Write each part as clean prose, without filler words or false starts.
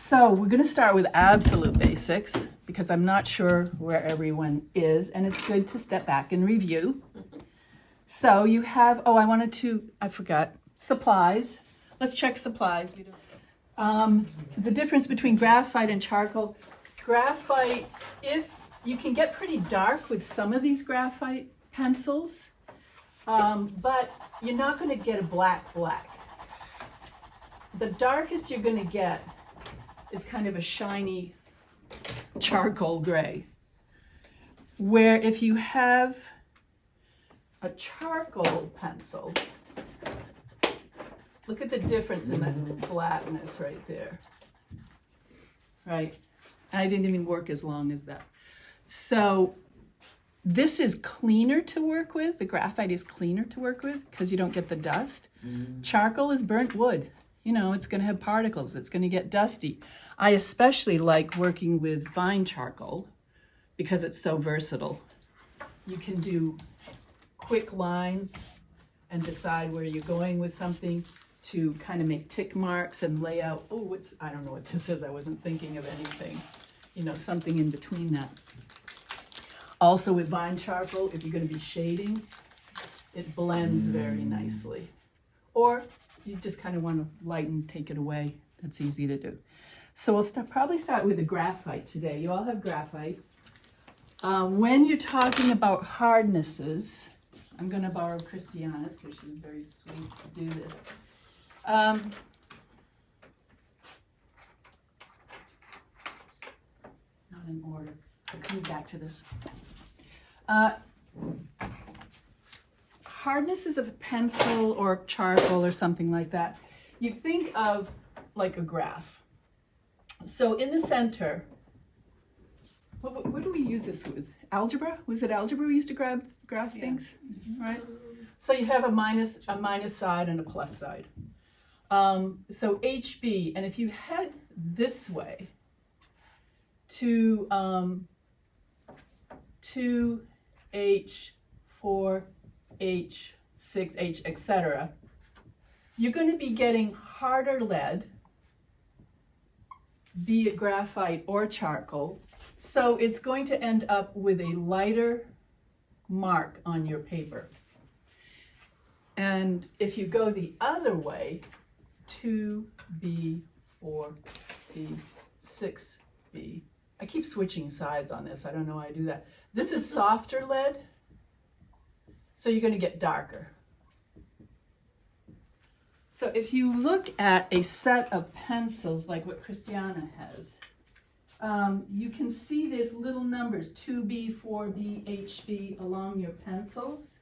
So we're going to start with absolute basics because I'm not sure where everyone is, and it's good to step back and review. So you have, I forgot, supplies. Let's check supplies. The difference between graphite and charcoal. Graphite, if you can get pretty dark with some of these graphite pencils, but you're not going to get a black. The darkest you're going to get is kind of a shiny charcoal gray. Where if you have a charcoal pencil, look at the difference in that blackness right there. Right? And I didn't even work as long as that. So this is cleaner to work with. The graphite is cleaner to work with because you don't get the dust. Charcoal is burnt wood. You know, it's going to have particles. It's going to get dusty. I especially like working with vine charcoal because it's so versatile. You can do quick lines and decide where you're going with something to kind of make tick marks and lay out, I don't know what this is. I wasn't thinking of anything. You know, something in between that. Also with vine charcoal, if you're going to be shading, it blends very nicely. Or you just kind of want to lighten, take it away. That's easy to do. So we'll probably start with the graphite today. You all have graphite. When you're talking about hardnesses, I'm going to borrow Christiana's because she was very sweet to do this. Not in order. I'll come back to this. Hardnesses of a pencil or charcoal or something like that. You think of like a graph. So in the center, what do we use this with? Algebra? Was it algebra we used to graph things? Right? So you have a minus side and a plus side. So HB, and if you head this way to 2H, 4H, 6H, etc., you're going to be getting harder lead, be it graphite or charcoal. So it's going to end up with a lighter mark on your paper. And if you go the other way, 2B, 4B, 6B. I keep switching sides on this. I don't know why I do that. This is softer lead, so you're going to get darker. So if you look at a set of pencils like what Christiana has, you can see there's little numbers, 2B, 4B, HB along your pencils.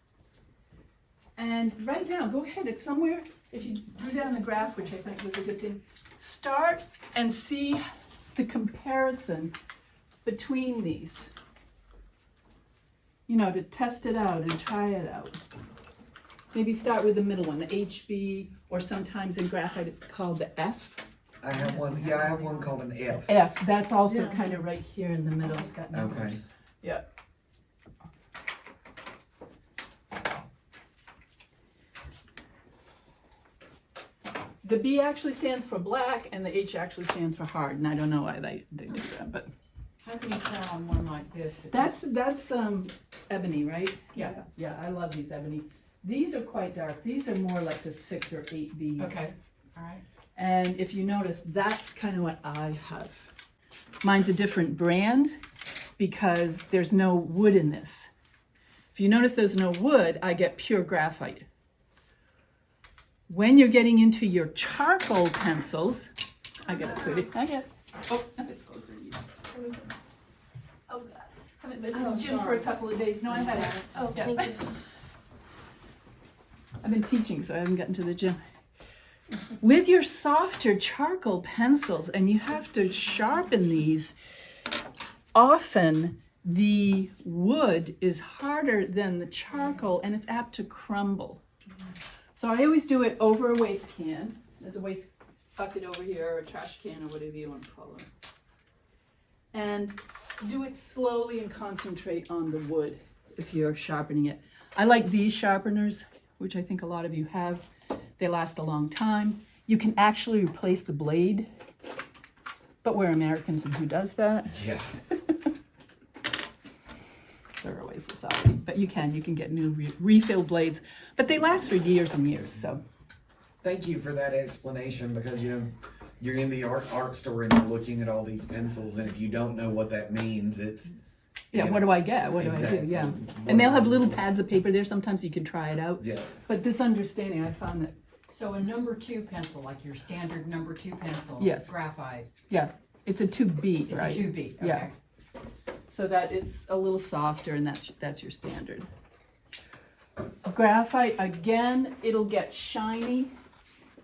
And right now, go ahead, it's somewhere, if you drew down the graph, which I think was a good thing, start and see the comparison between these. You know, to test it out and try it out. Maybe start with the middle one, the HB, or sometimes in graphite it's called the F. I have one called an F. F, that's also kind of right here in the middle. It's got numbers. Okay. Yeah. The B actually stands for black and the H actually stands for hard, and I don't know why they do that, but How can you tell on one like this? that's ebony, right? Yeah. Yeah, I love these ebony. These are quite dark. These are more like the 6 or 8 Bs. Okay, all right. And if you notice, that's kind of what I have. Mine's a different brand because there's no wood in this. If you notice there's no wood, I get pure graphite. When you're getting into your charcoal pencils, I get it, sweetie. I get it. Oh, it's closer to you. Oh, God. Haven't been to the gym for a couple of days. No, I haven't. Oh, Yeah. thank you. I've been teaching, so I haven't gotten to the gym. With your softer charcoal pencils, and you have to sharpen these, often the wood is harder than the charcoal and it's apt to crumble. So I always do it over a waste can. There's a waste bucket over here, or a trash can, or whatever you want to call it. And do it slowly and concentrate on the wood if you're sharpening it. I like these sharpeners, which I think a lot of you have. They last a long time. You can actually replace the blade But we're Americans, and who does that? Yeah. They're always sorry. But you can get new refill blades. But they last for years and years, so. Thank you for that explanation, because you're in the art store and you're looking at all these pencils, and if you don't know what that means, it's What do I get? What do I do? Yeah. And they'll have little pads of paper there. Sometimes you can try it out. Yeah. But this understanding, I found that, So a number 2 pencil, like your standard number 2 pencil. Yes. Graphite. yeah, it's a 2B, It's right? a 2B. Okay. Yeah. So that it's a little softer, and that's your standard. Graphite, again, it'll get shiny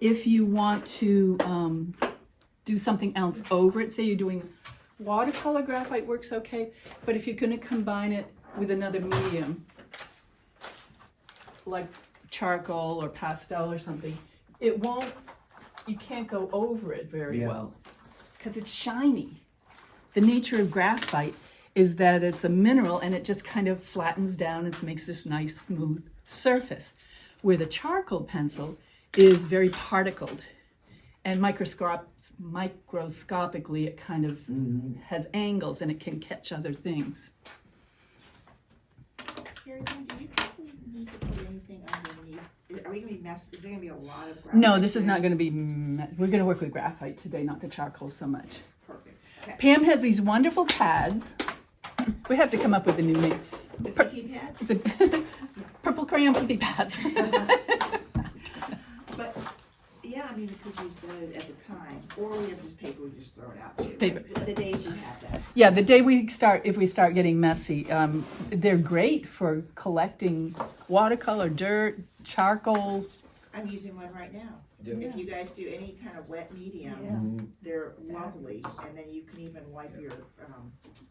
if you want to do something else over it. Say you're doing watercolor, graphite works okay, but if you're going to combine it with another medium, like charcoal or pastel or something, you can't go over it very well because it's shiny. The nature of graphite is that it's a mineral and it just kind of flattens down and makes this nice smooth surface, where the charcoal pencil is very particled, and microscopically it kind of has angles and it can catch other things. Carrie, do you think we need to put anything underneath? Are we gonna be is there gonna be a lot of graphite? No, this is not going to be, we're going to work with graphite today, not the charcoal so much. Perfect. Okay. Pam has these wonderful pads. We have to come up with a new name. The picky pads? The purple crayon picky pads. But, yeah, I mean, we could use those at the time, or we have this paper, we just throw it out too. Paper. The days you have that. Yeah, the day if we start getting messy, they're great for collecting watercolor, dirt, charcoal. I'm using one right now. Yeah. If you guys do any kind of wet medium, they're lovely, and then you can even wipe your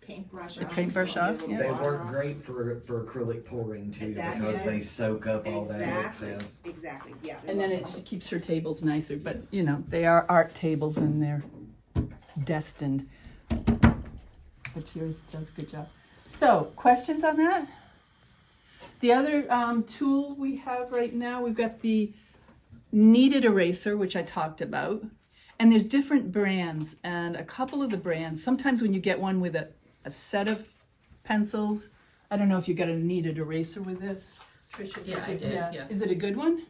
paintbrush off. paintbrush so you off, get a yeah. little They work water on. great for acrylic pouring too, That's because it. they soak up all that Exactly, excess. exactly, yeah. And then it just keeps her tables nicer. But, they are art tables and they're destined. But yours does a good job. So, questions on that? The other tool we have right now, we've got the kneaded eraser, which I talked about. And there's different brands, and a couple of the brands, sometimes when you get one with a set of pencils, I don't know if you got a kneaded eraser with this. Tricia, Yeah, I did, yeah. Is it a good one?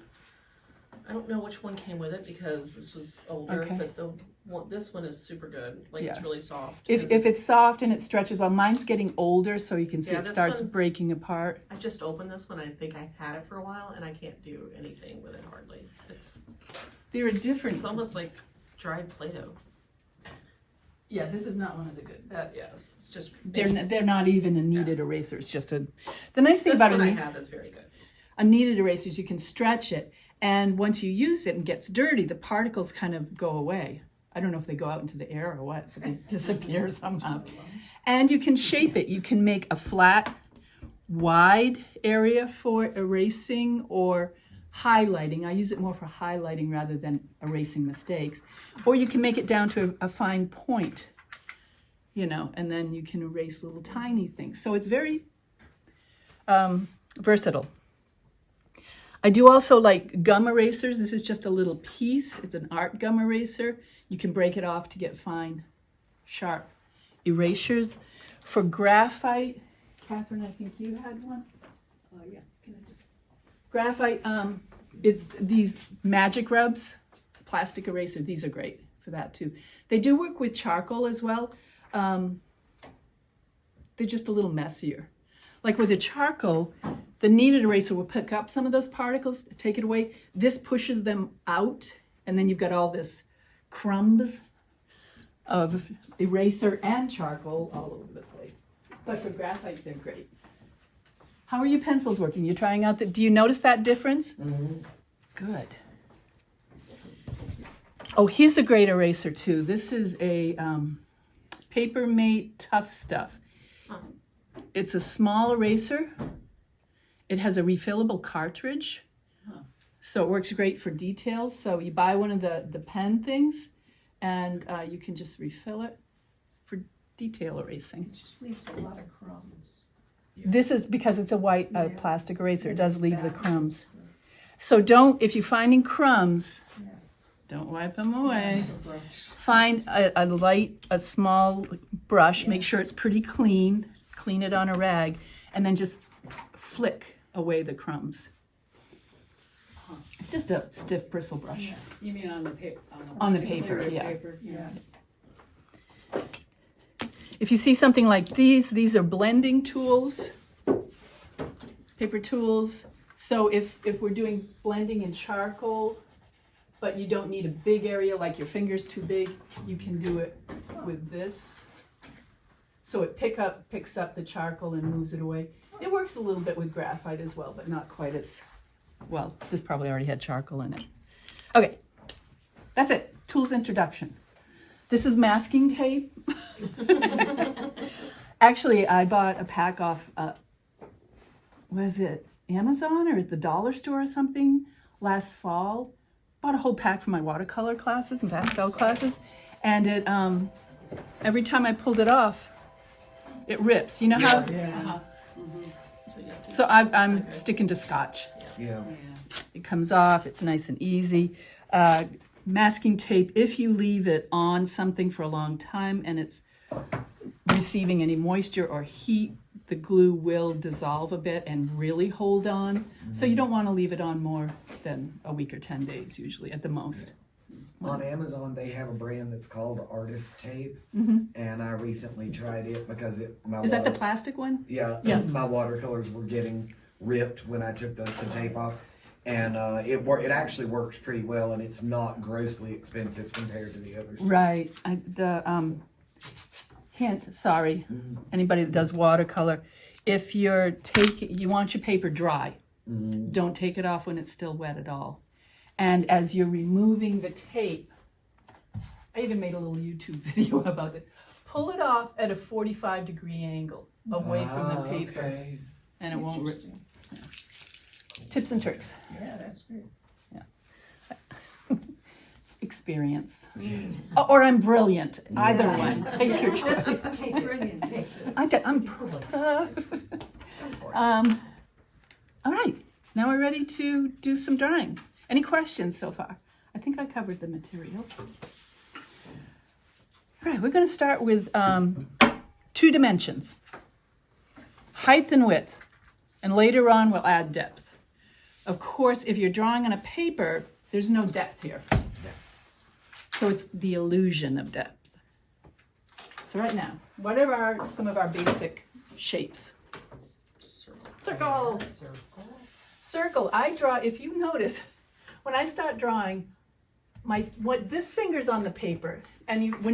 I don't know which one came with it because this was older, Okay. but this one is super good. Like, Yeah. it's really soft. If And it's soft and it stretches well, mine's getting older, so you can see Yeah, it this starts one- breaking apart. I just opened this one. I think I've had it for a while, and I can't do anything with it hardly. There are different. It's almost like dried Play-Doh. Yeah, this is not one of the good. It's just They're not even a kneaded eraser. It's just a. The nice thing this about one I a have is very good. kneaded eraser is you can stretch it, and once you use it and gets dirty, the particles kind of go away. I don't know if they go out into the air or what, but they disappear somehow. And you can shape it. You can make a flat, wide area for erasing or highlighting. I use it more for highlighting rather than erasing mistakes. Or you can make it down to a fine point, and then you can erase little tiny things. So it's very versatile. I do also like gum erasers. This is just a little piece. It's an art gum eraser. You can break it off to get fine, sharp erasures. For graphite, Catherine, I think you had one. Oh yeah, can I just? Graphite, it's these magic rubs, plastic eraser. These are great for that too. They do work with charcoal as well. They're just a little messier. Like with the charcoal, the kneaded eraser will pick up some of those particles, take it away. This pushes them out, and then you've got all this crumbs of eraser and charcoal all over the place. But for graphite, they're great. How are your pencils working? You're trying out do you notice that difference? Mm-hmm. Good. Oh, here's a great eraser too. This is a Paper Mate Tough Stuff. It's a small eraser. It has a refillable cartridge. So it works great for details. So you buy one of the pen things and you can just refill it for detail erasing. It just leaves a lot of crumbs. This is because it's a white plastic eraser. It does leave the crumbs. So if you're finding crumbs, Don't wipe them away. Find a small brush, make sure it's pretty clean, clean it on a rag, and then just flick away the crumbs. It's just a stiff bristle brush. You mean on the paper? On the paper, yeah. Paper, yeah. If you see something like these are blending tools, paper tools. So if we're doing blending in charcoal, but you don't need a big area, like your finger's too big, you can do it with this. So it picks up the charcoal and moves it away. It works a little bit with graphite as well, but not quite as well. This probably already had charcoal in it. Okay, that's it. Tools introduction. This is masking tape. Actually, I bought a pack off, was it Amazon or at the dollar store or something last fall? Bought a whole pack for my watercolor classes and pastel classes, and it every time I pulled it off, it rips. You know how? Uh-huh. So I'm sticking to Scotch. Yeah. It comes off. It's nice and easy. Masking tape, if you leave it on something for a long time and it's receiving any moisture or heat, the glue will dissolve a bit and really hold on. So you don't want to leave it on more than a week or 10 days usually at the most. On Amazon, they have a brand that's called Artist Tape, and I recently tried it because Is that the plastic one? Yeah, my watercolors were getting ripped when I took the tape off, and it actually works pretty well, and it's not grossly expensive compared to the others. Right. Hint, sorry, anybody that does watercolor, if you want your paper dry, don't take it off when it's still wet at all. And as you're removing the tape, I even made a little YouTube video about it. Pull it off at a 45-degree angle away from the paper, Okay. and it won't rip. Yeah. Tips and tricks. Yeah, that's great. Experience. Or I'm brilliant. Either one. Take your choice. Brilliant. All right. Now we're ready to do some drawing. Any questions so far? I think I covered the materials. All right, we're going to start with 2 dimensions. Height and width. And later on we'll add depth. Of course, if you're drawing on a paper, there's no depth here. So it's the illusion of depth. So right now, what are some of our basic shapes? Circle. Circle. I draw, if you notice, when I start drawing, this finger's on the paper, and we're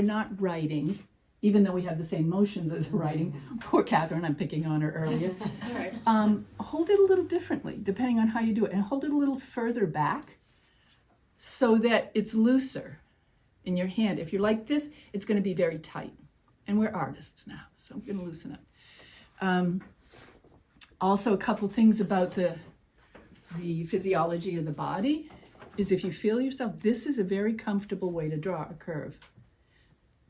not writing, even though we have the same motions as writing. Poor Catherine, I'm picking on her earlier. Hold it a little differently, depending on how you do it, and hold it a little further back so that it's looser in your hand. If you're like this, it's going to be very tight. And we're artists now, so I'm going to loosen up. Also, a couple things about the physiology of the body is if you feel yourself, this is a very comfortable way to draw a curve.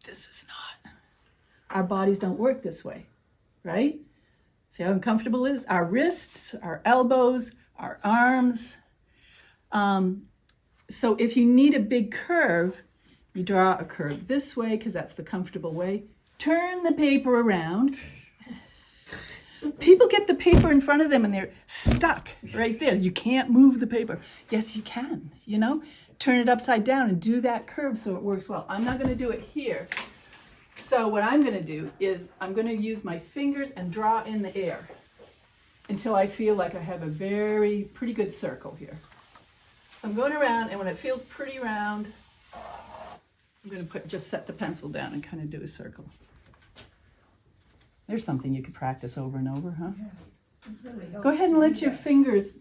This is not. Our bodies don't work this way, right? See how uncomfortable it is? Our wrists, our elbows, our arms. So if you need a big curve, you draw a curve this way because that's the comfortable way. Turn the paper around. People get the paper in front of them and they're stuck right there. You can't move the paper. Yes, you can, Turn it upside down and do that curve so it works well. I'm not going to do it here. So what I'm going to do is I'm going to use my fingers and draw in the air until I feel like I have a pretty good circle here. So I'm going around, and when it feels pretty round, I'm going to just set the pencil down and kind of do a circle. There's something you could practice over and over, huh? It really helps Go ahead and let do your that. fingers,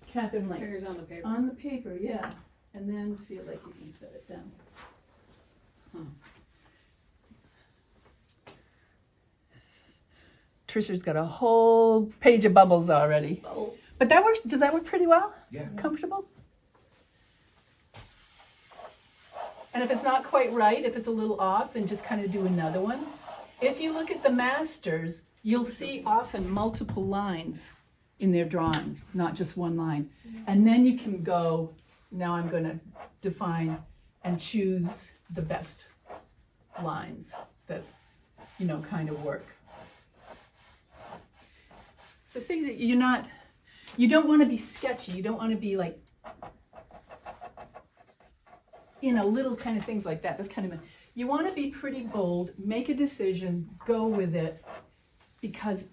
Catherine, Fingers on the paper. on the paper, yeah. And then feel like you can set it down. Trisha's got a whole page of bubbles already. Bubbles. But that works. Does that work pretty well? Yeah. Comfortable? And if it's not quite right, if it's a little off, then just kind of do another one. If you look at the masters, you'll see often multiple lines in their drawing, not just one line. And then you can go Now I'm gonna define and choose the best lines that, kind of work. So say that you don't want to be sketchy. You don't want to be like, little kind of things like that. That's kind of, you want to be pretty bold, make a decision, go with it, because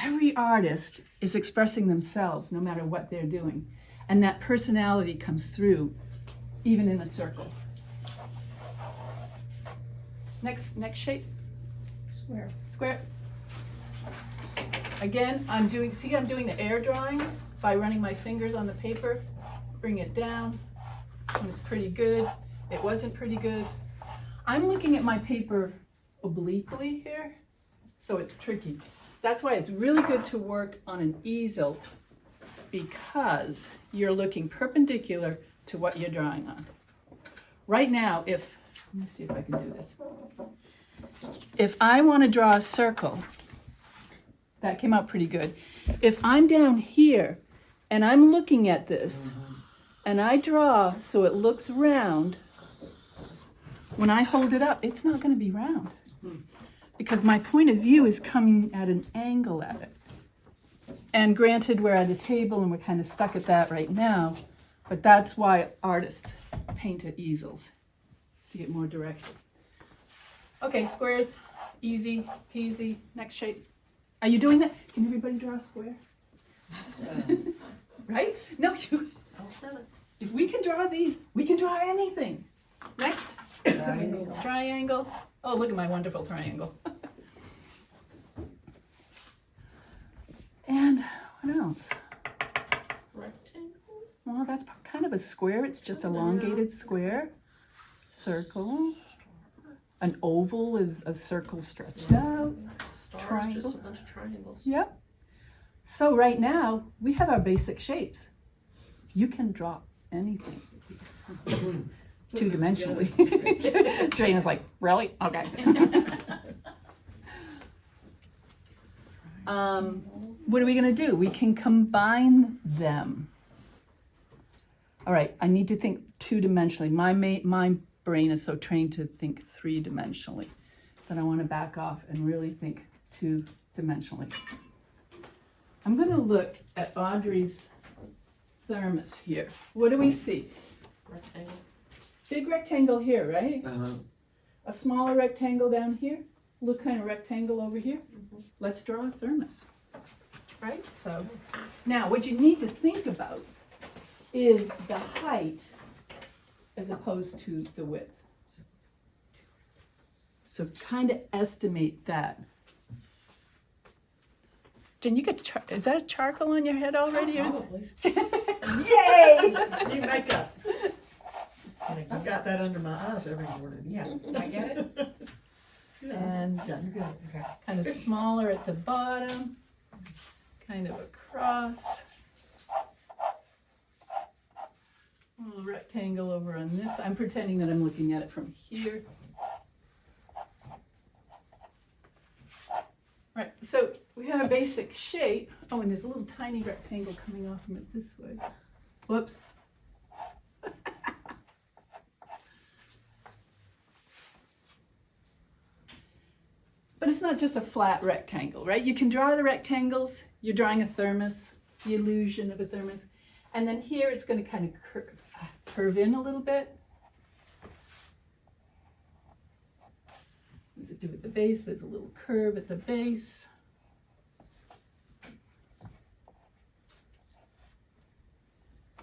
every artist is expressing themselves no matter what they're doing. And that personality comes through even in a circle. Next shape. Square. Square. Again, I'm doing the air drawing by running my fingers on the paper, bring it down. When it's pretty good, it wasn't pretty good. I'm looking at my paper obliquely here, so it's tricky. That's why it's really good to work on an easel, because you're looking perpendicular to what you're drawing on. Right now, let me see if I can do this. If I want to draw a circle, that came out pretty good. If I'm down here and I'm looking at this and I draw so it looks round, when I hold it up, it's not going to be round because my point of view is coming at an angle at it. And granted, we're at a table and we're kind of stuck at that right now, but that's why artists paint at easels. See it more directly. Okay, squares, easy peasy. Next shape. Are you doing that? Can everybody draw a square? Right? No, if we can draw these, we can draw anything. Next. Triangle. Oh, look at my wonderful triangle. And what else? Rectangle? Well, that's kind of a square. It's just elongated square. Circle. An oval is a circle stretched out. Stars, just a bunch of triangles. Yep. So right now, we have our basic shapes. You can draw anything with these. Two-dimensionally. Jane is like, really? Okay. What are we gonna do? We can combine them. All right, I need to think two-dimensionally. My brain is so trained to think three-dimensionally that I want to back off and really think two-dimensionally. I'm going to look at Audrey's thermos here. What do we see? Rectangle. Big rectangle here, right? Uh-huh. A smaller rectangle down here. Little kind of rectangle over here. Let's draw a thermos. Right? So now what you need to think about is the height as opposed to the width. So kind of estimate that. Jen, you got is that a charcoal on your head already? Probably. Yay! You make up. I've got that under my eyes every morning. Yeah, did I get it? And Yeah, you're good. Okay. kind of smaller at the bottom, kind of across. A little rectangle over on this. I'm pretending that I'm looking at it from here. Right, so we have a basic shape. Oh, and there's a little tiny rectangle coming off from it this way. Whoops. But it's not just a flat rectangle, right? You can draw the rectangles. You're drawing a thermos, the illusion of a thermos. And then here it's going to kind of curve in a little bit. What does it do at the base? There's a little curve at the base.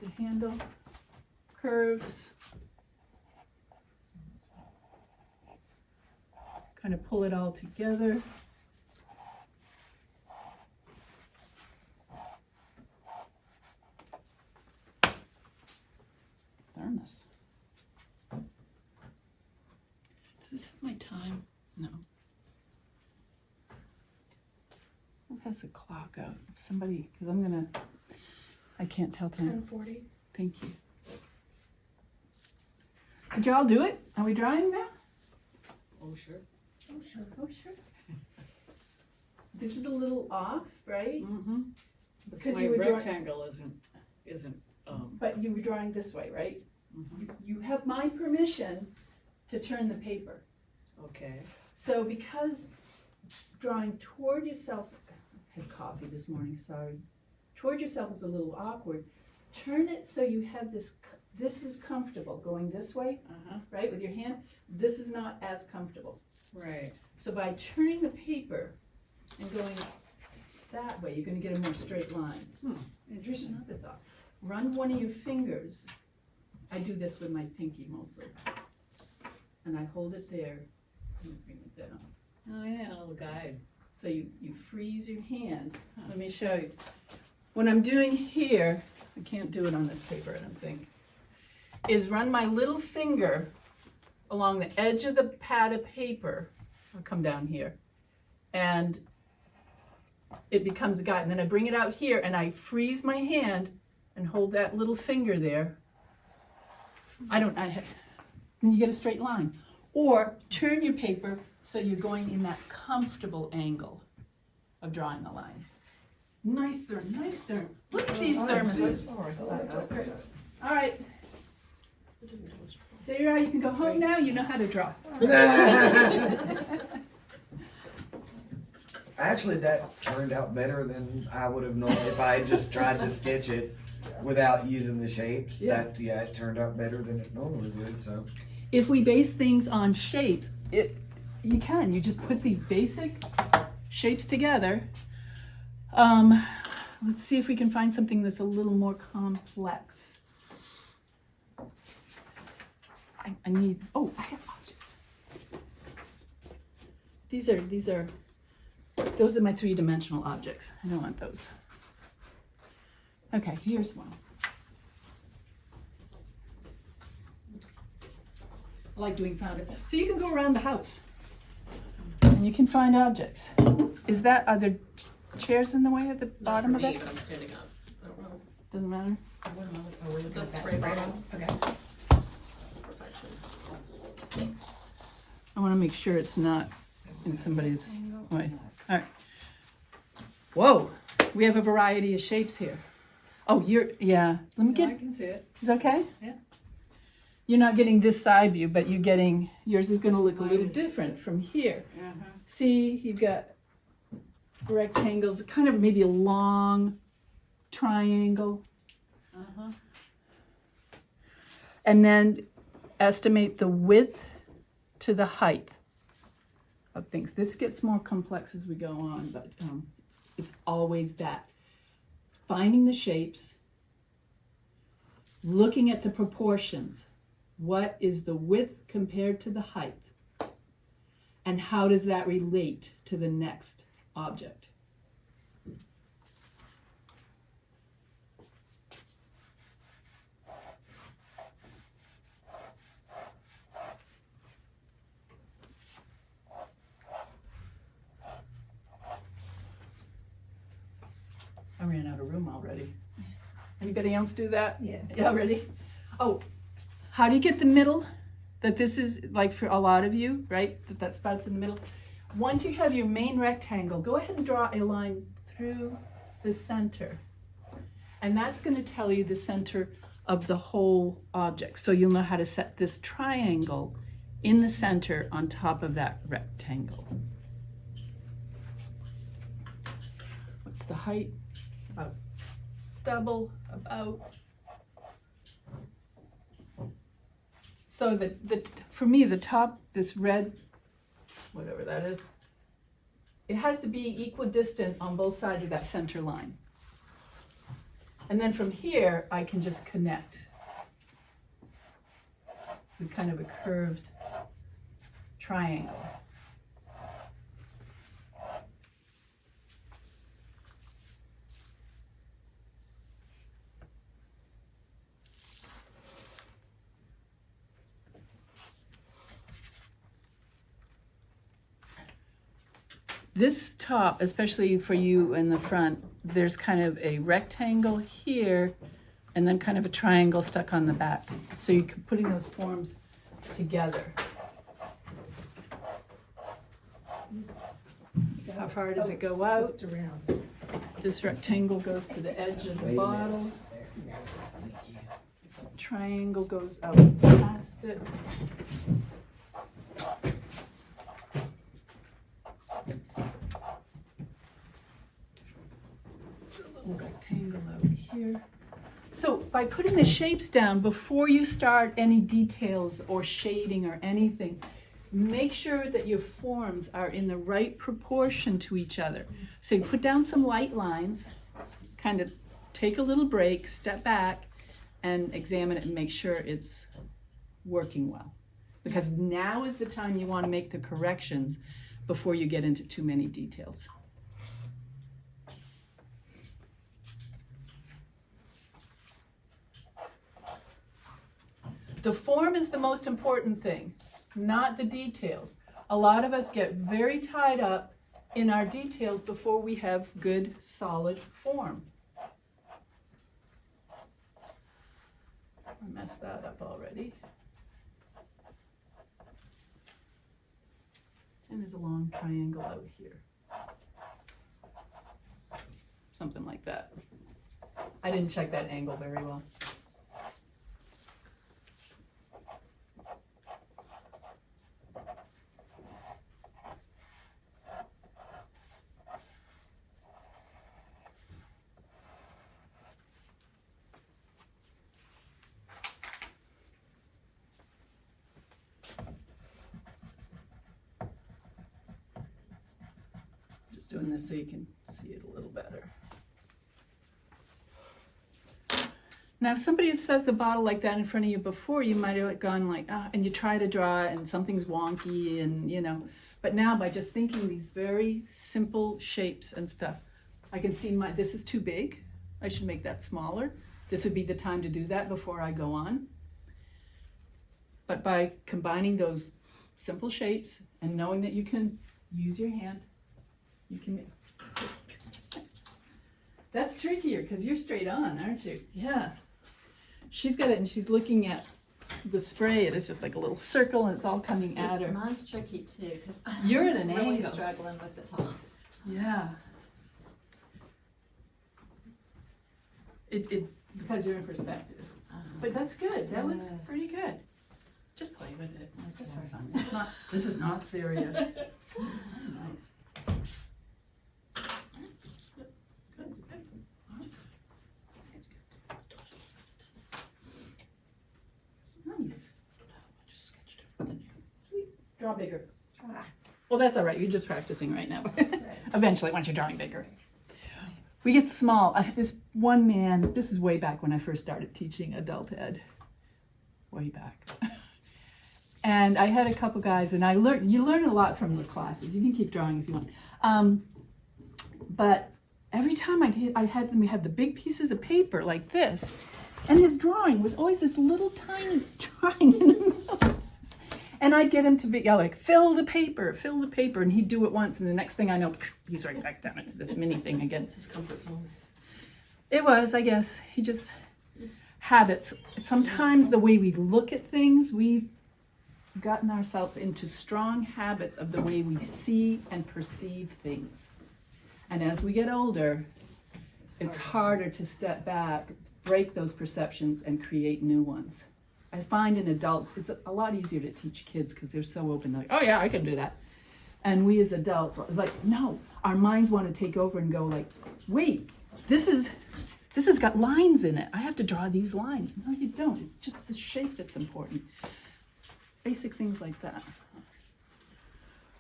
The handle curves. Kind of pull it all together. Thermos. Does this have my time? No. Who has the clock out? Somebody, because I can't tell time. 10:40. Thank you. Did y'all do it? Are we drawing now? Oh, sure. Oh, sure. Oh, sure. This is a little off, right? Mm-hmm. Because My you were drawing- rectangle isn't but you were drawing this way, right? You have my permission to turn the paper. Okay. So because drawing toward yourself, I had coffee this morning, sorry. Toward yourself is a little awkward. Turn it so you have this is comfortable, going this way, right, with your hand. This is not as comfortable. Right. So by turning the paper and going that way, you're gonna get a more straight line. And here's another thought. Run one of your fingers. I do this with my pinky mostly. And I hold it there. Let me bring it down. Oh, yeah, a little guide. So you freeze your hand. Let me show you. What I'm doing here, I can't do it on this paper, I don't think, is run my little finger along the edge of the pad of paper. I'll come down here. And it becomes a guide. And then I bring it out here and I freeze my hand and hold that little finger there. Then you get a straight line. Or turn your paper so you're going in that comfortable angle of drawing a line. Nice therm, nice therm. Look at these thermoses. All right. There you are, you can go home now, you know how to draw. Actually, that turned out better than I would have known if I had just tried to sketch it without using the shapes. Yeah. It turned out better than it normally would, so. If we base things on shapes, you just put these basic shapes together. Let's see if we can find something that's a little more complex. I have objects. Those are my three-dimensional objects. I don't want those. Okay, here's one. I like doing found it. So you can go around the house and you can find objects. Are there chairs in the way at the bottom of Not that? for me, but I'm standing up. I don't know. Doesn't matter. With the spray bottle. Okay. Perfection. I want to make sure it's not in somebody's way. All right. Whoa, we have a variety of shapes here. Oh, let me I get, can see it. is that okay? Yeah. You're not getting this side view, but you're getting, yours is gonna look a Mine little is- different from here. Uh-huh. See, you've got rectangles, kind of maybe a long triangle. Uh-huh. And then estimate the width to the height of things. This gets more complex as we go on, but it's always that. Finding the shapes, looking at the proportions. What is the width compared to the height? And how does that relate to the next object? I ran out of room already. Anybody else do that? Yeah. Yeah, ready? Oh, how do you get the middle? That this is like for a lot of you, right? That spot's in the middle. Once you have your main rectangle, go ahead and draw a line through the center. And that's going to tell you the center of the whole object. So you'll know how to set this triangle in the center on top of that rectangle. What's the height? About double, about. So for me, the top, this red, whatever that is, it has to be equidistant on both sides of that center line. And then from here, I can just connect with kind of a curved triangle. This top, especially for you in the front, there's kind of a rectangle here and then kind of a triangle stuck on the back. So you're putting those forms together. How far does it go out? Around. This rectangle goes to the edge of the bottle. Triangle goes out past it. A little rectangle out here. So by putting the shapes down before you start any details or shading or anything, make sure that your forms are in the right proportion to each other. So you put down some light lines, kind of take a little break, step back, and examine it and make sure it's working well. Because now is the time you want to make the corrections before you get into too many details. The form is the most important thing, not the details. A lot of us get very tied up in our details before we have good, solid form. I messed that up already. And there's a long triangle out here. Something like that. I didn't check that angle very well. Just doing this so you can see it a little better. Now, if somebody had set the bottle like that in front of you before, you might have gone like, ah, and you try to draw it and something's wonky and, you know. But now by just thinking these very simple shapes and stuff, I can see this is too big. I should make that smaller. This would be the time to do that before I go on. But by combining those simple shapes and knowing that you can use your hand, you can make. That's trickier because you're straight on, aren't you? Yeah. She's got it and she's looking at the spray. It's just like a little circle and it's all coming at her. Mine's tricky too, because You're at an really angle. struggling with the top. Yeah. It because you're in perspective. But that's good. That looks pretty good. Just play with it. It's just for fun. It's not, this is not serious. Nice. Nice. Draw bigger. Well, that's all right. You're just practicing right now. Eventually, once you're drawing bigger. We get small. I had this one man, this is way back when I first started teaching adult ed. Way back. And I had a couple guys, and you learn a lot from the classes. You can keep drawing if you want. But every time we had the big pieces of paper like this, and his drawing was always this little tiny drawing in the middle. And I'd get him to be like, fill the paper, and he'd do it once, and the next thing I know, he's right back down into this mini thing again. It's his comfort zone. It was, I guess, he just, habits. Sometimes the way we look at things, we've gotten ourselves into strong habits of the way we see and perceive things. And as we get older, it's harder to step back, break those perceptions, and create new ones. I find in adults, it's a lot easier to teach kids because they're so open. They're like, oh yeah, I can do that. And we as adults, like, no, our minds want to take over and go like, wait, this has got lines in it. I have to draw these lines. No, you don't. It's just the shape that's important. Basic things like that.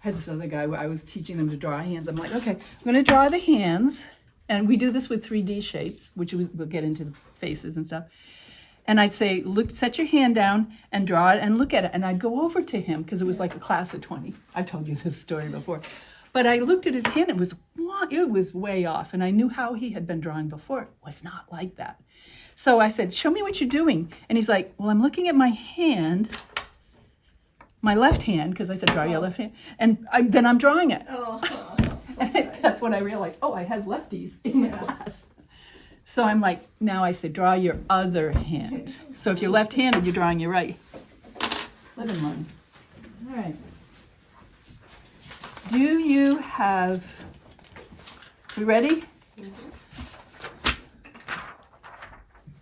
I had this other guy where I was teaching them to draw hands. I'm like, okay, I'm going to draw the hands. And we do this with 3D shapes, which we'll get into the faces and stuff. And I'd say, look, set your hand down and draw it and look at it. And I'd go over to him because it was like a class of 20. I've told you this story before. But I looked at his hand, it was way off. And I knew how he had been drawing before. It was not like that. So I said, show me what you're doing. And he's like, well, I'm looking at my hand, my left hand, because I said, draw your left hand. And then I'm drawing it. And that's when I realized, I had lefties in the class. So I'm like, now I say, draw your other hand. So if you're left-handed, you're drawing your right. Live and learn. All right. Do you have, we ready?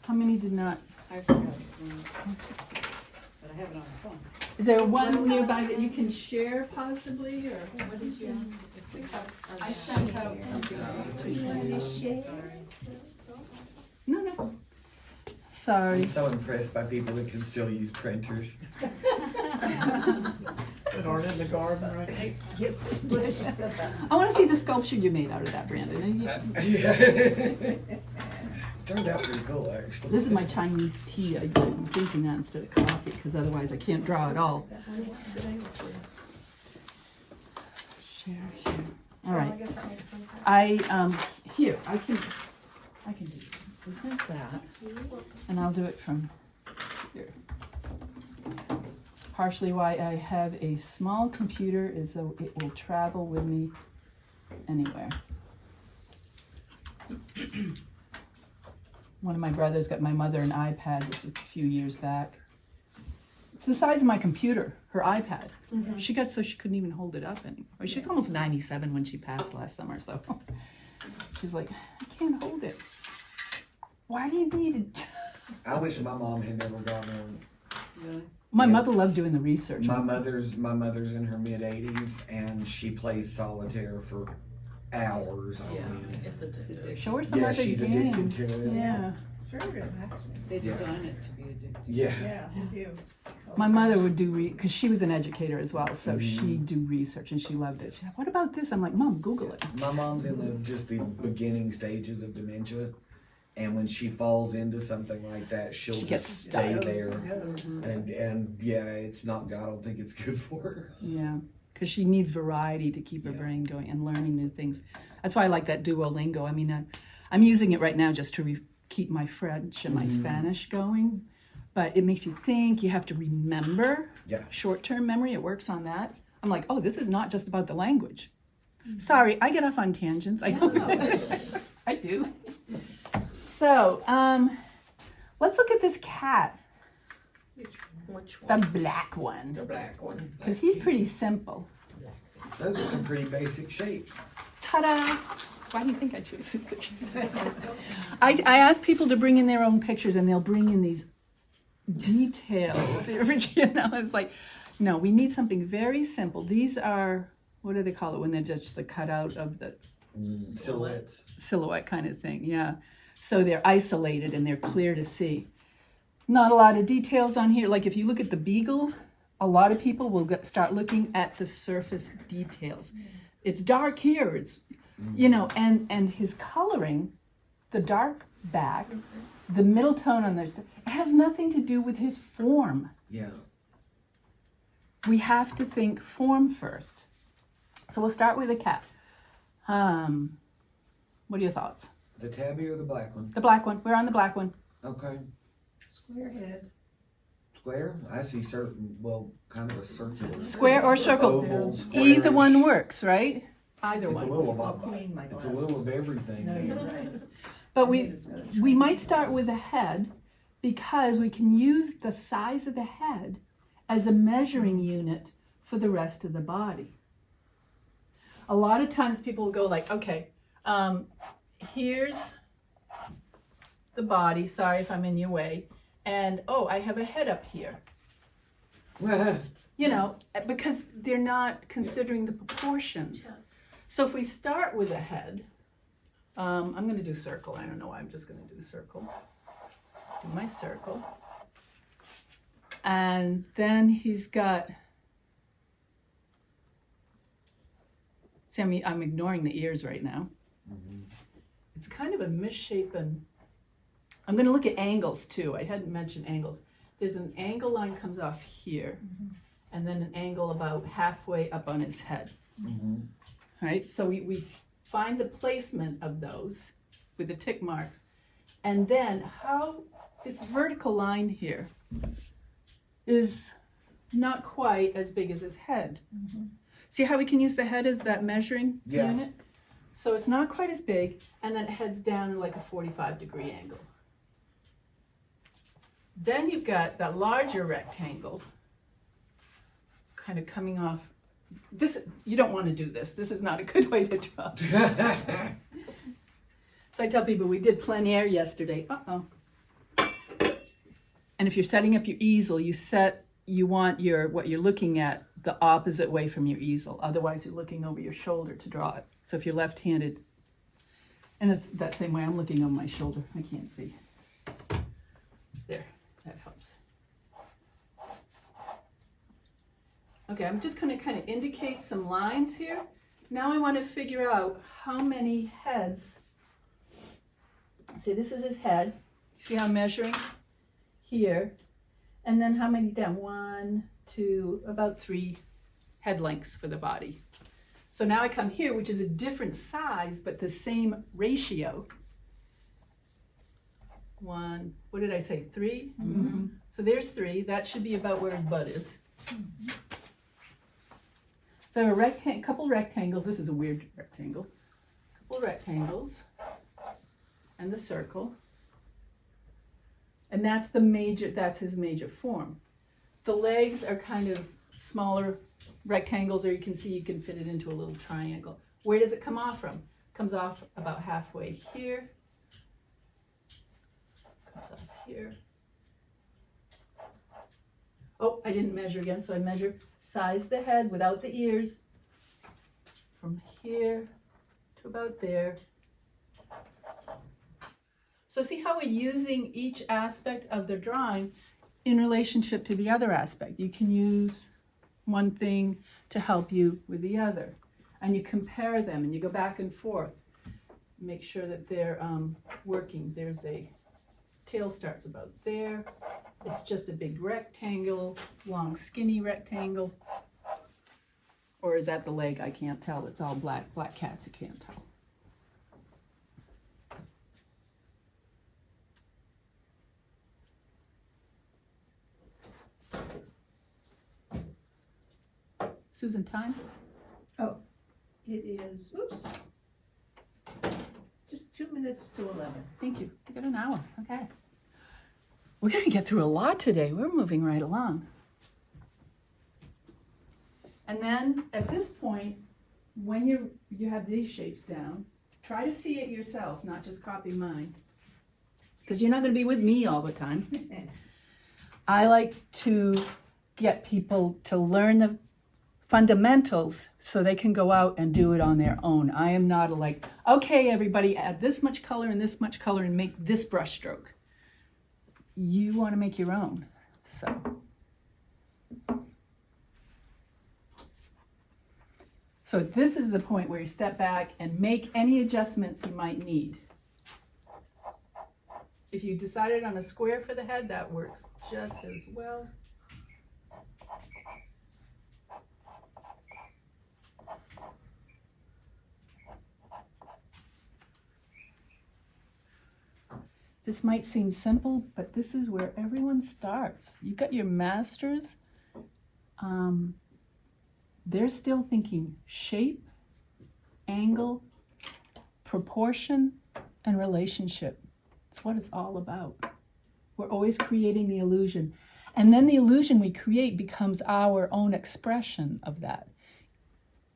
How many did not? I forgot it, but I have it on the phone. Is there one nearby that you can share possibly, or? What did you ask? I sent out something to you. No, no. Sorry. I'm so impressed by people that can still use printers. That aren't in the garden right now. I want to see the sculpture you made out of that, Brandon. Turned out pretty cool, actually. This is my Chinese tea. I'm drinking that instead of coffee because otherwise I can't draw at all. Share, share. All I right. guess that makes sense. Here, I can do it. We have that, and I'll do it from here. Partially why I have a small computer is so it will travel with me anywhere. One of my brothers got my mother an iPad this a few years back. It's the size of my computer, her iPad. She got so she couldn't even hold it up anymore. She's almost 97 when she passed last summer, so she's like, I can't hold it. Why do you need it? I wish my mom had never gotten one. Really? My Yeah. mother loved doing the research. My mother's in her mid-80s, and she plays solitaire for hours on Yeah, end. it's addictive. Show her some Yeah, other she's addicted games. to it. Yeah. It's very relaxing. They design it to be addictive. Yeah. Yeah, you do. My mother would do, because she was an educator as well, so she'd do research and she loved it. She's like, what about this? I'm like, Mom, Google it. My mom's in the beginning stages of dementia, and when she falls into something like that, she'll She just gets stay stuck. there. Goes. And yeah, it's not. I don't think it's good for her. Yeah, because she needs variety to keep her brain going and learning new things. That's why I like that Duolingo. I mean, I'm using it right now just to keep my French and my Spanish going, but it makes you think. You have to remember. Yeah. Short-term memory, it works on that. I'm like, oh, this is not just about the language. Sorry, I get off on tangents. I I do. So, let's look at this cat, Which the one? black one, The black one. because he's pretty simple. Those are some pretty basic shapes. Ta-da! Why do you think I chose these pictures? I asked people to bring in their own pictures, and they'll bring in these details. You know, it's like, no, we need something very simple. These are, what do they call it when they're just the cutout of the Silhouettes. silhouette kind of thing? Yeah. So they're isolated and they're clear to see. Not a lot of details on here. Like if you look at the beagle, a lot of people will start looking at the surface details. It's dark here. It's, you know, and his coloring, the dark back, the middle tone on there, it has nothing to do with his form. Yeah. We have to think form first. So we'll start with the cat. What are your thoughts? The tabby or the black one? The black one. We're on the black one. Okay. Square head. Square? I see certain, well, kind of a circular. Square or circle. Oval, Either squarish. one works, right? Either It's a one. little I'll of, clean my it's a little of glasses. everything. No, you're right. But I we think it's gonna we shrink. might start with the head because we can use the size of the head as a measuring unit for the rest of the body. A lot of times people will go like, okay, here's the body. Sorry if I'm in your way. And oh, I have a head up here. You know, because they're not considering the proportions. So if we start with a head, I'm going to do circle. I don't know why. I'm just going to do circle. Do my circle. And then he's got, see, I'm ignoring the ears right now. It's kind of a misshapen, I'm going to look at angles too. I hadn't mentioned angles. There's an angle line comes off here, and then an angle about halfway up on his head. Right? So we find the placement of those with the tick marks, and then how this vertical line here is not quite as big as his head. See how we can use the head as that measuring Yeah. unit? So it's not quite as big, and then it heads down in like a 45-degree angle. Then you've got that larger rectangle kind of coming off. This, you don't want to do this. This is not a good way to draw. So I tell people we did plein air yesterday. And if you're setting up your easel, you want what you're looking at the opposite way from your easel. Otherwise, you're looking over your shoulder to draw it. So if you're left-handed, and it's that same way I'm looking over my shoulder, I can't see. There, that helps. Okay, I'm just going to kind of indicate some lines here. Now I want to figure out how many heads. See, this is his head. See how I'm measuring? Here. And then how many down? 1, 2, about 3 head lengths for the body. So now I come here, which is a different size, but the same ratio. 1, what did I say, 3? Mm-hmm. So there's 3. That should be about where his butt is. So I have a couple rectangles. This is a weird rectangle. Couple rectangles. And the circle. And that's his major form. The legs are kind of smaller rectangles, or you can see you can fit it into a little triangle. Where does it come off from? It comes off about halfway here. Comes off here. Oh, I didn't measure again, so I measure size the head without the ears from here to about there. So see how we're using each aspect of the drawing in relationship to the other aspect. You can use one thing to help you with the other. And you compare them and you go back and forth. Make sure that they're working. There's a tail starts about there. It's just a big rectangle, long skinny rectangle. Or is that the leg? I can't tell. It's all black cats, you can't tell. Susan, time? Oh, it is, oops. Just 2 minutes to 11. Thank you. We got an hour. Okay. We're going to get through a lot today. We're moving right along. And then at this point, when you have these shapes down, try to see it yourself, not just copy mine. Because you're not going to be with me all the time. I like to get people to learn the fundamentals so they can go out and do it on their own. I am not okay, everybody, add this much color and this much color and make this brush stroke. You want to make your own. So this is the point where you step back and make any adjustments you might need. If you decided on a square for the head, that works just as well. This might seem simple, but this is where everyone starts. You've got your masters. They're still thinking shape, angle, proportion, and relationship. It's what it's all about. We're always creating the illusion. And then the illusion we create becomes our own expression of that.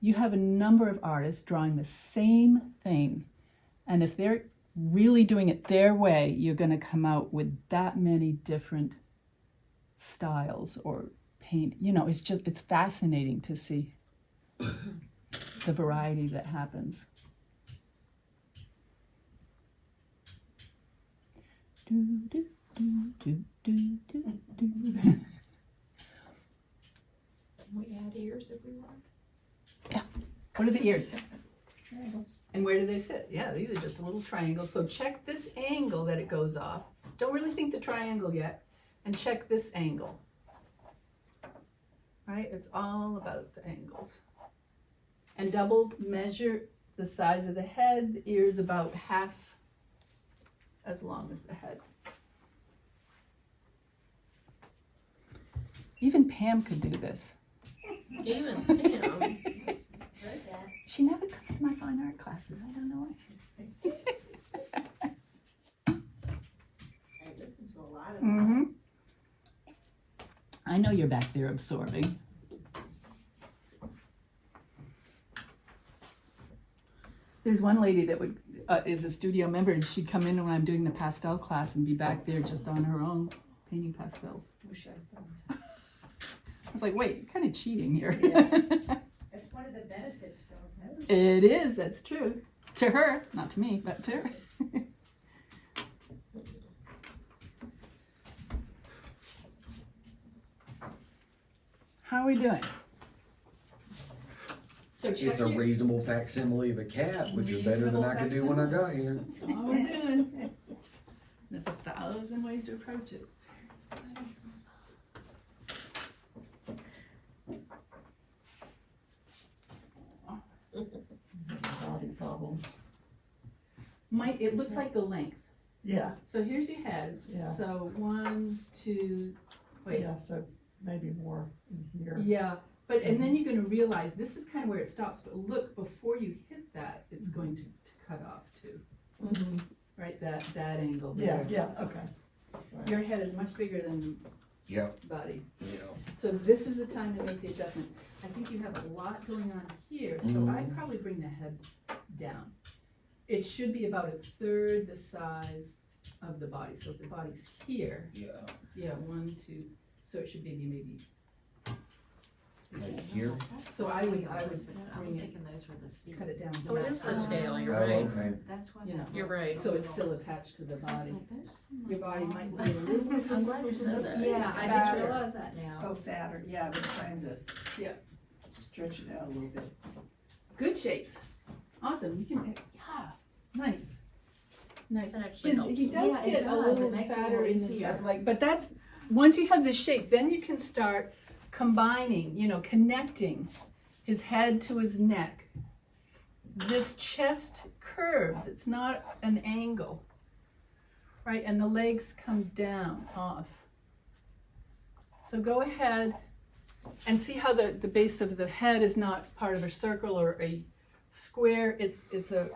You have a number of artists drawing the same thing. And if they're really doing it their way, you're going to come out with that many different styles or paint. It's fascinating to see the variety that happens. Do, do, do, do, do, do, do. Can we add ears if we want? Yeah. What are the ears? Triangles. And where do they sit? Yeah, these are just little triangles. So check this angle that it goes off. Don't really think the triangle yet. And check this angle. Right? It's all about the angles. And double measure the size of the head. The ear's about half as long as the head. Even Pam could do this. Even Pam. She never comes to my fine art classes. I don't know why. I listen to a lot of Mm-hmm. I know you're back there absorbing. There's one lady that is a studio member, and she'd come in when I'm doing the pastel class and be back there just on her own, painting pastels. Wish I thought. I was like, wait, you're kind of cheating here. That's one of the benefits, though. It is, that's true. To her, not to me, but to her. How are we doing? So check It's a your- reasonable facsimile of a cat, which is better than I could do when I got here. That's all we're doing. There's 1,000 ways to approach it. Body problems. It looks like the length. Yeah, So here's your head. Yeah. So 1, 2, wait. yeah, so maybe more in here. Yeah, but and then you're gonna realize this is kind of where it stops, but look, before you hit that, it's going to cut off too. Mhm. Right, that angle Yeah, there. yeah, okay. Your head is much bigger than Yep, the body. yeah. So this is the time to make the adjustment. I think you have a lot going on here, so I'd probably bring the head down. It should be about 1/3 the size of the body. So if the body's here, Yeah. 1, 2, so it should be maybe. Like here? So I would I was bring it, thinking those were the feet. cut it down. Oh, it is the tail, you're Oh, right. okay. That's why. You know, You're right. So it's still attached to the body. Your body might be a little bit. I'm glad you said that. Yeah, I just Fatter. realized that now. Oh, fatter, yeah, I was trying to. Yeah. Stretch it out a little bit. Good shapes. Awesome. You can, yeah, nice. Nice. That actually He helps. does Yeah, it get a does. little It makes it a fatter little in the easier. back, but that's, once you have this shape, then you can start combining, connecting his head to his neck. This chest curves, it's not an angle, right? And the legs come down off. So go ahead and see how the base of the head is not part of a circle or a square, it's a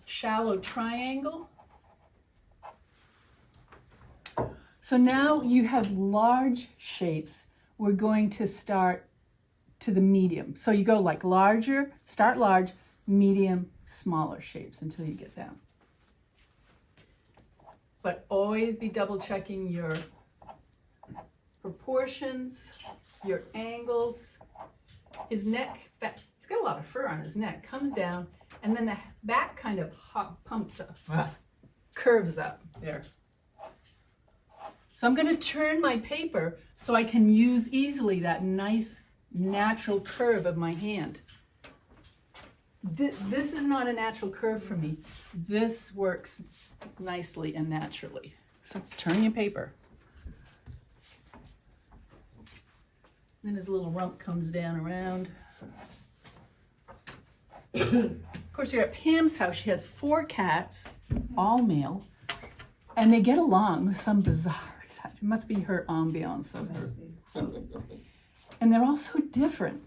shallow triangle. So now you have large shapes. We're going to start to the medium. So you go like larger, start large, medium, smaller shapes until you get down. But always be double checking your proportions, your angles. His neck, he's got a lot of fur on his neck, comes down, and then the back kind of pumps up, curves up there. So I'm going to turn my paper so I can use easily that nice natural curve of my hand. This is not a natural curve for me. This works nicely and naturally. So turn your paper. Then his little rump comes down around. Of course, you're at Pam's house. She has 4 cats, all male, and they get along with some bizarre. It must be her ambiance of her house. And they're all so different.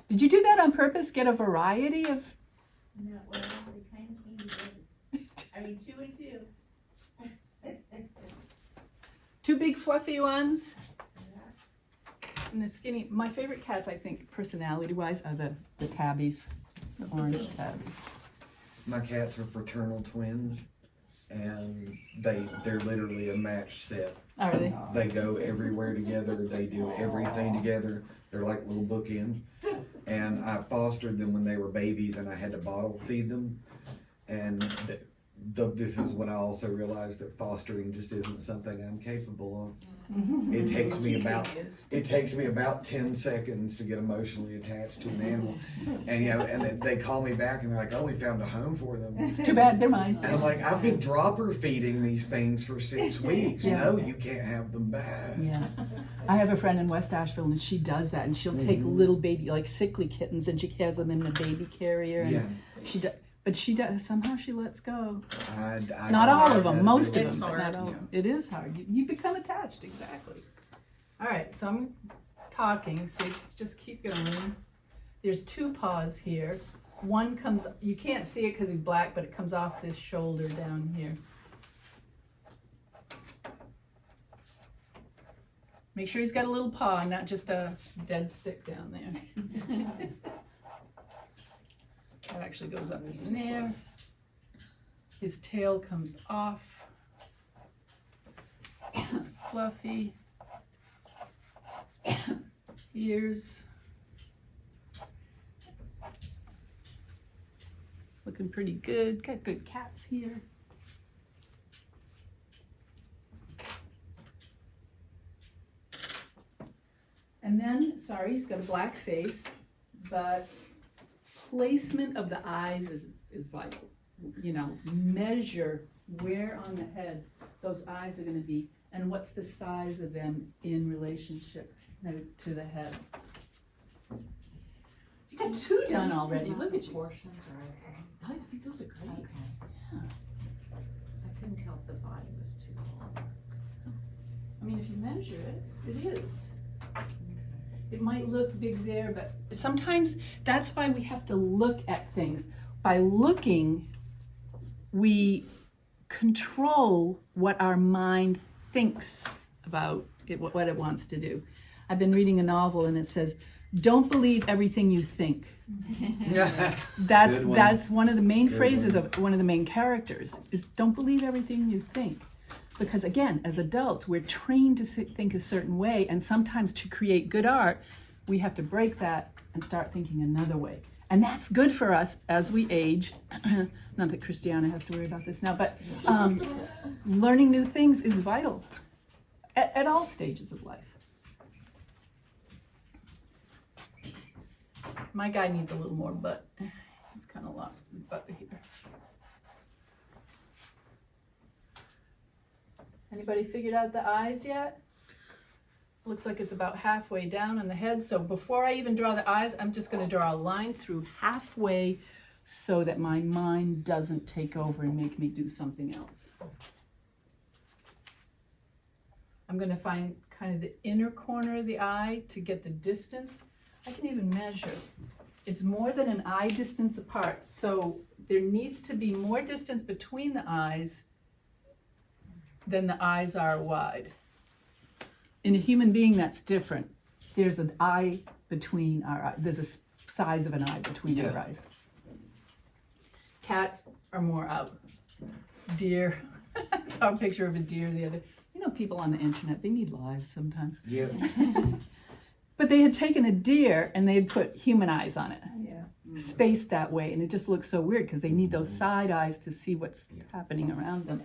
Did you do that on purpose? Get a variety of? No, well, they kind of came together. I mean, 2 and 2. 2 big fluffy ones. And the skinny. My favorite cats, I think, personality-wise, are the tabbies, the orange tabbies. My cats are fraternal twins, and they're literally a match set. Are they? They go everywhere together. They do everything together. They're like little bookends. And I fostered them when they were babies, and I had to bottle feed them. And this is when I also realized that fostering just isn't something I'm capable of. It takes me about 10 seconds to get emotionally attached to an animal. And and then they call me back and they're like, "Oh, we found a home for them." It's too bad they're mine. And I'm like, "I've been dropper feeding these things for 6 weeks. Yeah. No, you can't have them back." Yeah. I have a friend in West Asheville and she does that, and she'll take little baby, like sickly kittens, and she has them in a baby carrier. And Yeah. but she does, somehow she lets go. I Not all of them, most of It's them, but hard. not all. Yeah. It is hard. You become attached, exactly. All right, so I'm talking, so just keep going. There's 2 paws here. One comes, you can't see it because he's black, but it comes off this shoulder down here. Make sure he's got a little paw, not just a dead stick down there. That actually goes up in there. His tail comes off. fluffy. Ears. Looking pretty good. Got good cats here. And then, sorry, he's got a black face, but placement of the eyes is vital. You know, measure where on the head those eyes are going to be and what's the size of them in relationship to the head. You got two done already. Look at you. Proportions or I think those are great. okay. Yeah. I couldn't tell if the body was too long. I mean, if you measure it, it is. It might look big there, but sometimes that's why we have to look at things. By looking, we control what our mind thinks about it, what it wants to do. I've been reading a novel and it says, don't believe everything you think. That's Good one. that's one of the main Good phrases one. of one of the main characters is don't believe everything you think. Because again, as adults, we're trained to think a certain way, and sometimes to create good art, we have to break that and start thinking another way. And that's good for us as we age. Not that Christiana has to worry about this now, but learning new things is vital at all stages of life. My guy needs a little more butt. He's kind of lost his butt here. Anybody figured out the eyes yet? Looks like it's about halfway down on the head. So before I even draw the eyes, I'm just going to draw a line through halfway so that my mind doesn't take over and make me do something else. I'm going to find kind of the inner corner of the eye to get the distance. I can even measure. It's more than an eye distance apart. So there needs to be more distance between the eyes than the eyes are wide. In a human being, that's different. There's an eye between our eyes. There's a size of an eye between our eyes. Cats are more out. Deer. I saw a picture of a deer the other. You know, people on the internet, they need lives sometimes. Yeah. But they had taken a deer and they had put human eyes on it, Yeah. spaced that way, and it just looks so weird because they need those side eyes to see what's happening around them.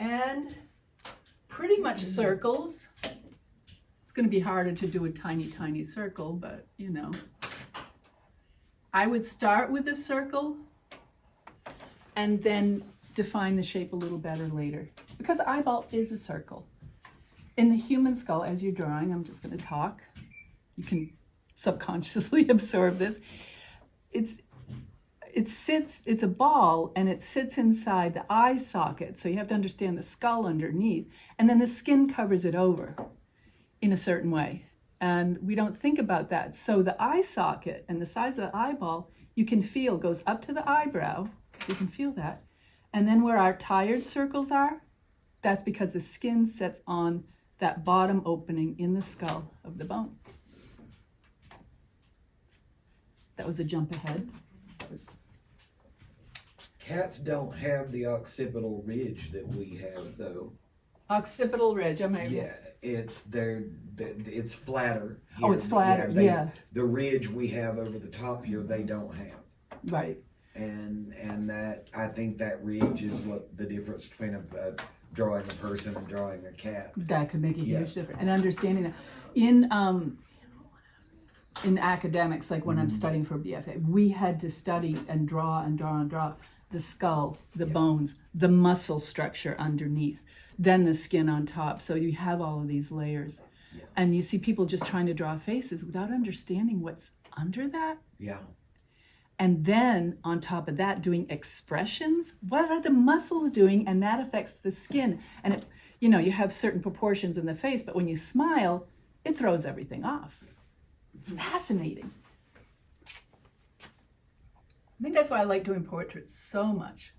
And pretty much circles. It's going to be harder to do a tiny, tiny circle, but you know. I would start with a circle and then define the shape a little better later. Because the eyeball is a circle. In the human skull, as you're drawing, I'm just going to talk. You can subconsciously absorb this. It's a ball and it sits inside the eye socket. So you have to understand the skull underneath. And then the skin covers it over in a certain way. And we don't think about that. So the eye socket and the size of the eyeball, you can feel goes up to the eyebrow. You can feel that. And then where our tired circles are, that's because the skin sits on that bottom opening in the skull of the bone. That was a jump ahead. Cats don't have the occipital ridge that we have, though. Occipital ridge, Yeah, it's flatter. Oh, here. it's flatter, they- yeah. The ridge we have over the top here, they don't have. Right. And that, I think that ridge is what the difference between drawing a person and drawing a cat. That could make a Yeah. huge difference. And understanding that in academics, like when I'm studying for BFA, we had to study and draw the skull, the bones, the muscle structure underneath, then the skin on top. So you have all of these layers. Yeah. And you see people just trying to draw faces without understanding what's under that. Yeah. And then on top of that, doing expressions. What are the muscles doing? And that affects the skin. And it, you know, you have certain proportions in the face, but when you smile, it throws everything off. It's fascinating. I think that's why I like doing portraits so much.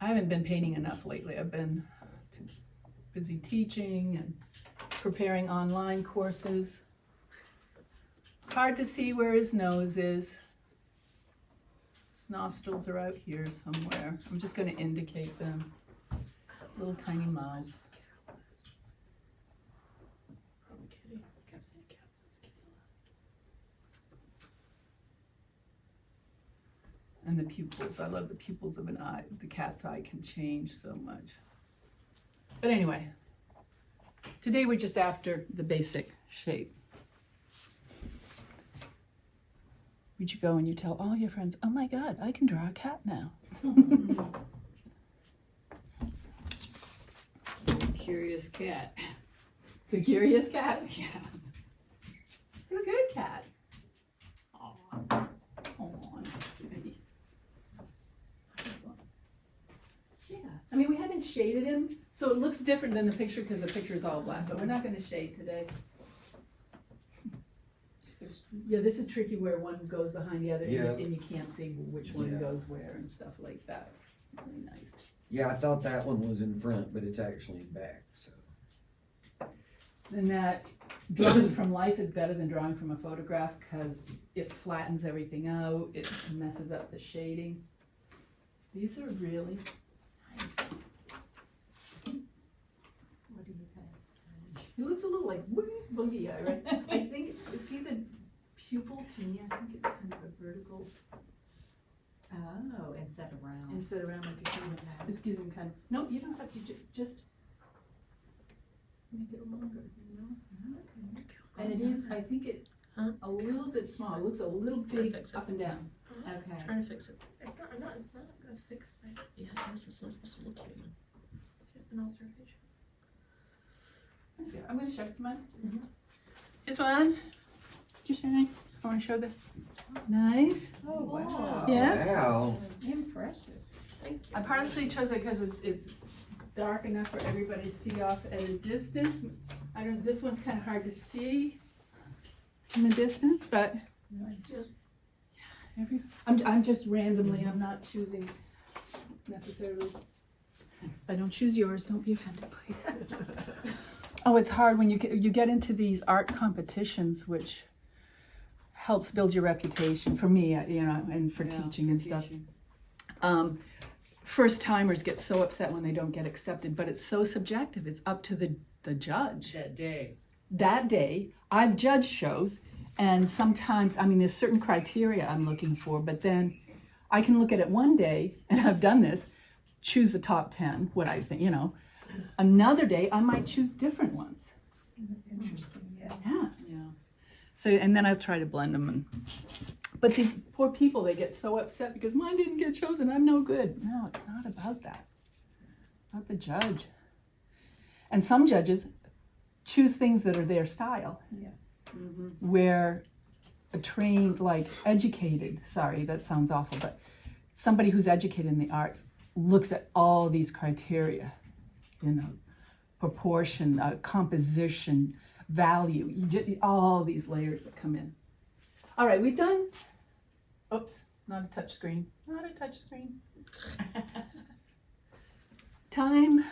I haven't been painting enough lately. I've been too busy teaching and preparing online courses. Hard to see where his nose is. His nostrils are out here somewhere. I'm just going to indicate them. little tiny mouth. And the pupils, I love the pupils of an eye. The cat's eye can change so much. But anyway, today we're just after the basic shape. Would you go and you tell all your friends, oh my God, I can draw a cat now. Curious cat. It's a curious cat? Yeah. It's a good cat. Aw. Baby. Yeah, I mean, we haven't shaded him, so it looks different than the picture because the picture is all black, but we're not gonna shade today. Yeah, this is tricky where one goes behind the other Yeah. and you can't see which one Yeah. goes where and stuff like that. Really nice. Yeah, I thought that one was in front, but it's actually back, so. And that drawing from life is better than drawing from a photograph because it flattens everything out, it messes up the shading. These are really nice. What do you think? It looks a little like boogie eye, right? I think, see the pupil to me, I think it's kind of a vertical Oh, instead of round. instead of around like a human. This gives him kind of, no, you don't have to just make it longer, you know? And it is, I think it, Huh? a little bit small, it looks a little big Fix it. up and down. Okay. Trying to fix it. It's not a fixed thing. Yeah, this is not supposed to look human. It's just an observation. Let's see, I'm gonna show it, come on. This one, you showing? I wanna show the, nice. Oh, wow. Yeah. Wow. Impressive. Thank you. I partially chose it because it's dark enough for everybody to see off at a distance. I don't, this one's kind of hard to see from a distance, but Nice. I'm just randomly, I'm not choosing necessarily. I don't choose yours, don't be offended, please. Oh, it's hard when you get into these art competitions, which helps build your reputation for me, you know, and for teaching and stuff. First timers get so upset when they don't get accepted, but it's so subjective. It's up to the judge. That day. That day, I've judged shows, and sometimes, I mean, there's certain criteria I'm looking for, but then I can look at it one day, and I've done this, choose the top 10, what I think, you know. Another day, I might choose different ones. Interesting, yeah. Yeah. Yeah. So, and then I'll try to blend them. But these poor people, they get so upset because mine didn't get chosen, I'm no good. No, it's not about that. It's about the judge. And some judges choose things that are their style. Yeah. Where a trained, like educated, sorry, that sounds awful, but somebody who's educated in the arts looks at all these criteria, you know, proportion, composition, value, all these layers that come in. All right, we've done, oops, not a touch screen, not a touch screen. Time